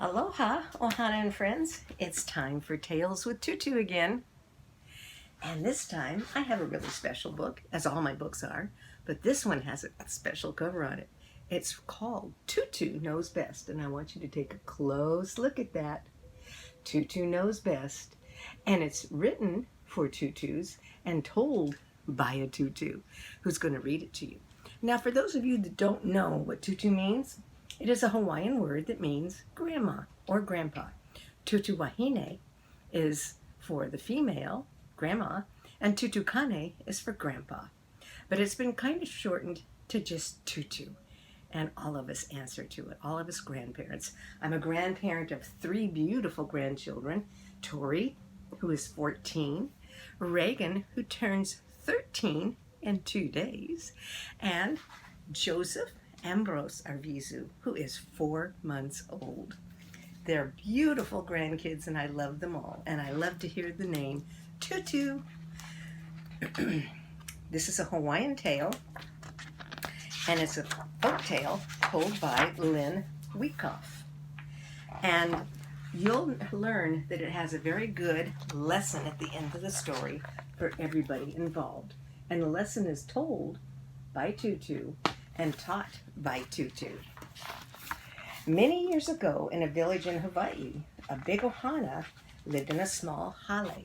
Aloha, Ohana and friends. It's time for Tales with Tutu again. And this time I have a really special book, as all my books are, but this one has a special cover on it. It's called Tutu Knows Best, and I want you to take a close look at that. Tutu Knows Best, and it's written for tutus and told by a tutu who's going to read it to you. Now, for those of you that don't know what tutu means, it is a Hawaiian word that means grandma or grandpa. Tutu wahine is for the female, grandma, and tutu kane is for grandpa. But it's been kind of shortened to just tutu. And all of us answer to it, all of us grandparents. I'm a grandparent of 3 beautiful grandchildren. Tori, who is 14, Reagan, who turns 13 in 2 days, and Joseph Ambrose Arvizu, who is 4 months old. They're beautiful grandkids, and I love them all, and I love to hear the name Tutu. This is a Hawaiian tale, and it's a folk tale told by Lynne Wikoff. And you'll learn that it has a very good lesson at the end of the story for everybody involved. And the lesson is told by Tutu and taught by Tutu. Many years ago, in a village in Hawaii, a big ohana lived in a small hale.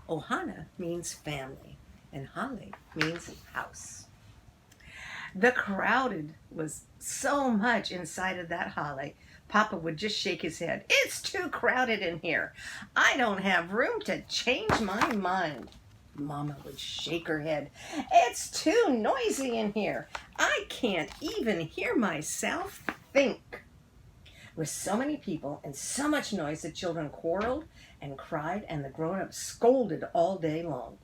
Ohana means family, and hale means house. The crowded was so much inside of that hale, Papa would just shake his head. It's too crowded in here. I don't have room to change my mind. Mama would shake her head. It's too noisy in here. I can't even hear myself think. With so many people and so much noise, the children quarreled and cried, and the grown-ups scolded all day long.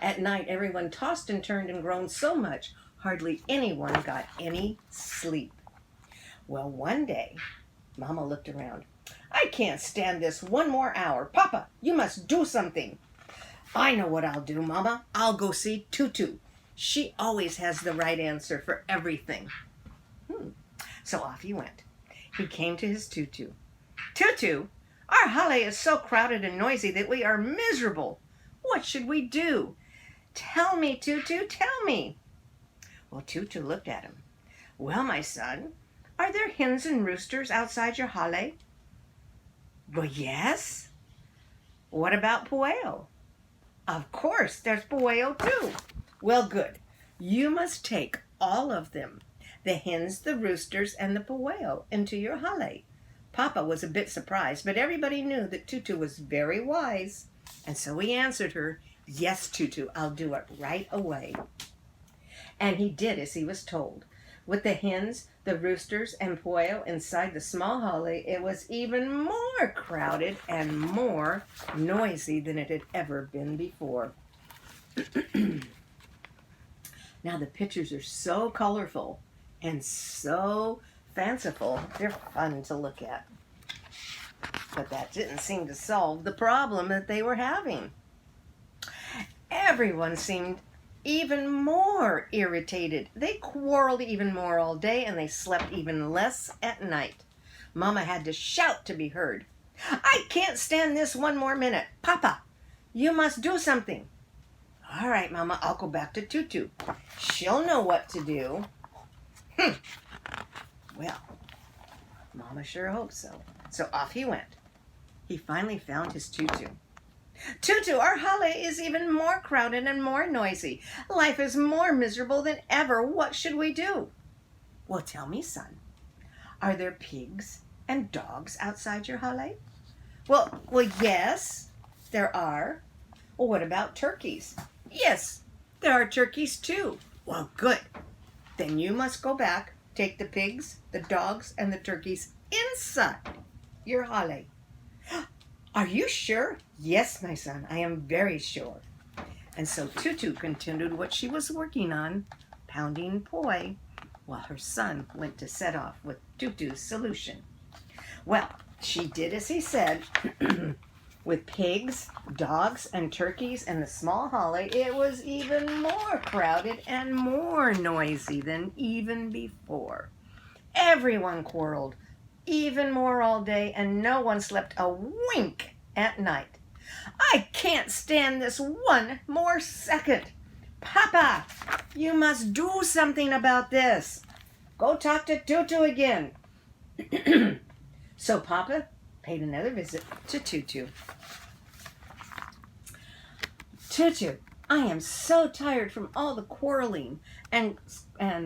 At night, everyone tossed and turned and groaned so much, hardly anyone got any sleep. Well, one day, Mama looked around. I can't stand this one more hour. Papa, you must do something. I know what I'll do, Mama. I'll go see Tutu. She always has the right answer for everything. So off he went. He came to his tutu. Tutu, our hale is so crowded and noisy that we are miserable. What should we do? Tell me, Tutu, tell me. Well, Tutu looked at him. Well, my son, are there hens and roosters outside your hale? Well, yes. What about pueo? Of course, there's pueo too. Well, good. You must take all of them, the hens, the roosters, and the pueo, into your hale. Papa was a bit surprised, but everybody knew that Tutu was very wise, and so he answered her, yes, Tutu, I'll do it right away. And he did as he was told. With the hens, the roosters, and pueo inside the small hale, it was even more crowded and more noisy than it had ever been before. Now the pictures are so colorful and so fanciful, they're fun to look at. But that didn't seem to solve the problem that they were having. Everyone seemed even more irritated. They quarreled even more all day, and they slept even less at night. Mama had to shout to be heard. I can't stand this one more minute. Papa, you must do something. All right, Mama, I'll go back to Tutu. She'll know what to do. Well, Mama sure hopes so. So off he went. He finally found his tutu. Tutu, our hale is even more crowded and more noisy. Life is more miserable than ever. What should we do? Well, tell me, son. Are there pigs and dogs outside your hale? Well, yes, there are. Well, what about turkeys? Yes, there are turkeys too. Well, good. Then you must go back, take the pigs, the dogs, and the turkeys inside your hale. Are you sure? Yes, my son, I am very sure. And so Tutu continued what she was working on, pounding poi, while her son went to set off with Tutu's solution. Well, she did as he said. With pigs, dogs, and turkeys in the small hale, it was even more crowded and more noisy than even before. Everyone quarreled. even more all day, and no one slept a wink at night. I can't stand this one more second. Papa, you must do something about this. Go talk to Tutu again. So Papa paid another visit to Tutu. Tutu, I am so tired from all the quarreling and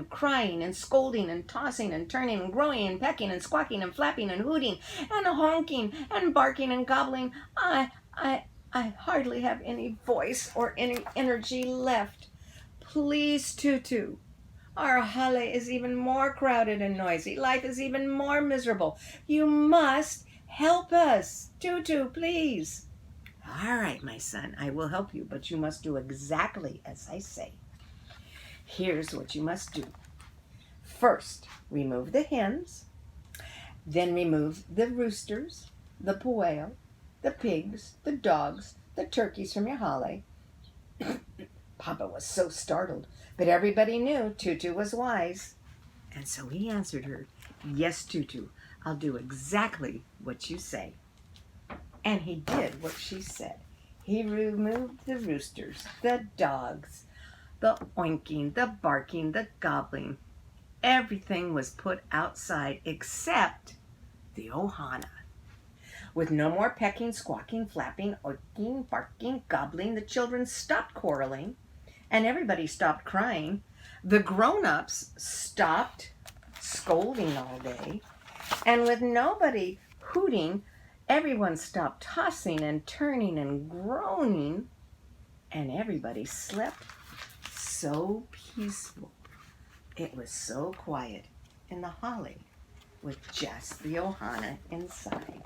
crying and scolding and tossing and turning and growing and pecking and squawking and flapping and hooting and honking and barking and gobbling. I hardly have any voice or any energy left. Please, Tutu. Our hale is even more crowded and noisy. Life is even more miserable. You must help us. Tutu, please. All right, my son, I will help you, but you must do exactly as I say. Here's what you must do. First, remove the hens, then remove the roosters, the pueo, the pigs, the dogs, the turkeys from your hale. Papa was so startled, but everybody knew Tutu was wise. And so he answered her, "Yes, Tutu, I'll do exactly what you say." And he did what she said. He removed the roosters, the dogs, the oinking, the barking, the gobbling. Everything was put outside except the ohana. With no more pecking, squawking, flapping, oinking, barking, gobbling, the children stopped quarreling, and everybody stopped crying. The grown-ups stopped scolding all day, and with nobody hooting, everyone stopped tossing and turning and groaning, and everybody slept so peaceful. It was so quiet in the holly with just the ohana inside.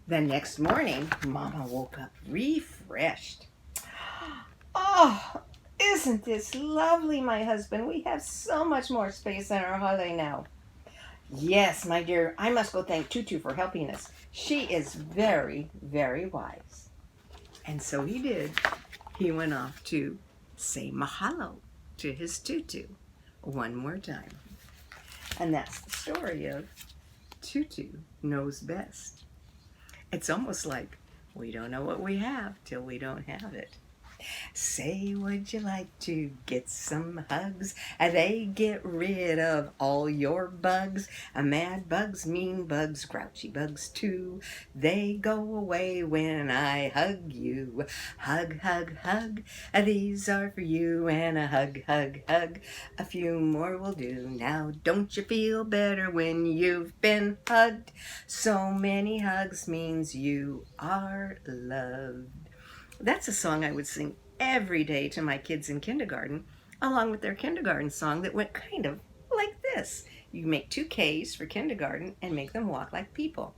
The next morning, Mama woke up refreshed. "Oh, isn't this lovely, my husband? We have so much more space in our holly now." "Yes, my dear, I must go thank Tutu for helping us. She is very, very wise." And so he did. He went off to say mahalo to his Tutu one more time. And that's the story of Tutu Knows Best. It's almost like we don't know what we have till we don't have it. Say, would you like to get some hugs? They get rid of all your bugs. Mad bugs, mean bugs, grouchy bugs too. They go away when I hug you. Hug, hug, hug. These are for you. And a hug, hug, hug. A few more will do. Now don't you feel better when you've been hugged? So many hugs means you are loved. That's a song I would sing every day to my kids in kindergarten, along with their kindergarten song that went kind of like this. You make 2 Ks for kindergarten and make them walk like people.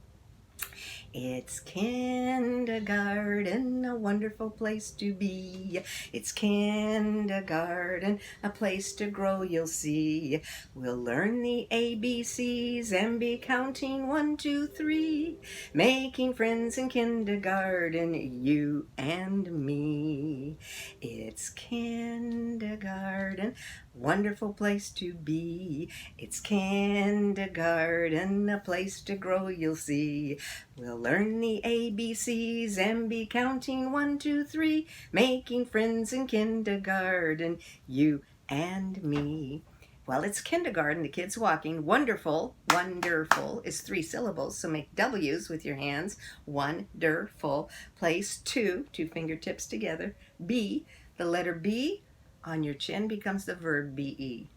It's kindergarten, a wonderful place to be. It's kindergarten, a place to grow, you'll see. We'll learn the ABCs and be counting 1, 2, 3. Making friends in kindergarten, you and me. It's kindergarten, wonderful place to be. It's kindergarten, a place to grow, you'll see. We'll learn the ABCs and be counting 1, 2, 3, making friends in kindergarten, you and me. Well, it's kindergarten, the kids walking. Wonderful, wonderful is 3 syllables, so make W's with your hands. Wonderful. Place 2 fingertips together. B, the letter B on your chin becomes the verb be.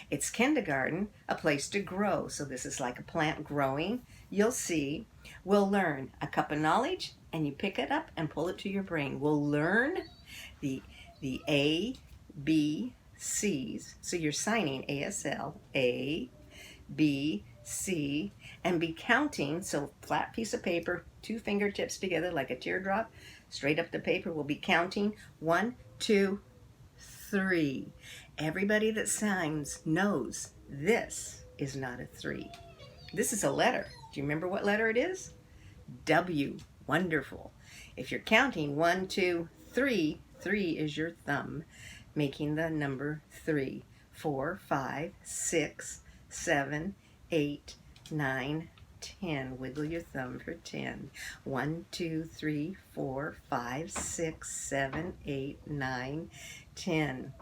It's kindergarten, a place to grow. So this is like a plant growing. You'll see. We'll learn a cup of knowledge, and you pick it up and pull it to your brain. We'll learn the A, B, C's. So you're signing ASL, A, B, C, and be counting. So flat piece of paper, 2 fingertips together like a teardrop, straight up the paper. We'll be counting 1, 2, 3. Everybody that signs knows this is not a 3. This is a letter. Do you remember what letter it is? W. Wonderful. If you're counting 1, 2, 3, 3 is your thumb, making the number 3. 4, 5, 6, 7, 8, 9, 10. Wiggle your thumb for 10. 1, 2, 3, 4, 5, 6, 7, 8, 9, 10.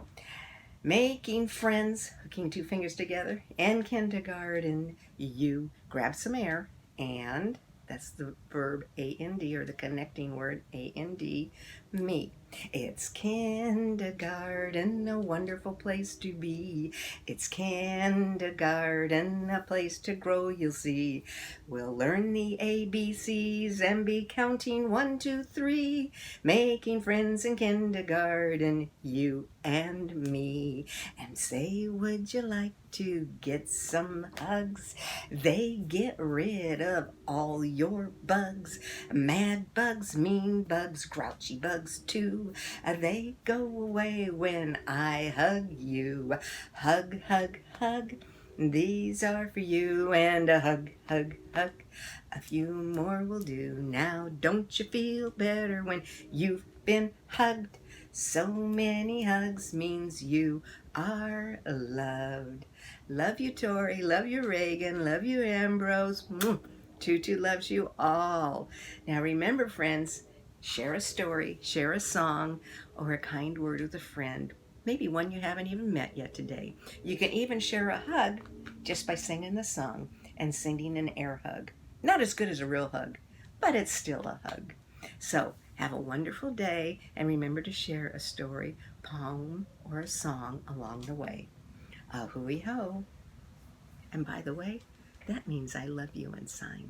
Making friends, hooking two fingers together, and kindergarten. You grab some air, and that's the verb A-N-D, or the connecting word A-N-D, me. It's kindergarten, a wonderful place to be. It's kindergarten, a place to grow, you'll see. We'll learn the ABCs and be counting 1, 2, 3. Making friends in kindergarten, you and me. And say, would you like to get some hugs? They get rid of all your bugs. Mad bugs, mean bugs, grouchy bugs too. They go away when I hug you. Hug, hug, hug. These are for you, and a hug, hug, hug. A few more will do. Now don't you feel better when you've been hugged? So many hugs means you are loved. Love you, Tori. Love you, Reagan. Love you, Ambrose. Tutu loves you all. Now remember, friends, share a story, share a song, or a kind word with a friend. Maybe one you haven't even met yet today. You can even share a hug just by singing the song and sending an air hug. Not as good as a real hug, but it's still a hug. So have a wonderful day, and remember to share a story, poem, or a song along the way. A hooey ho. And by the way, that means I love you in sign.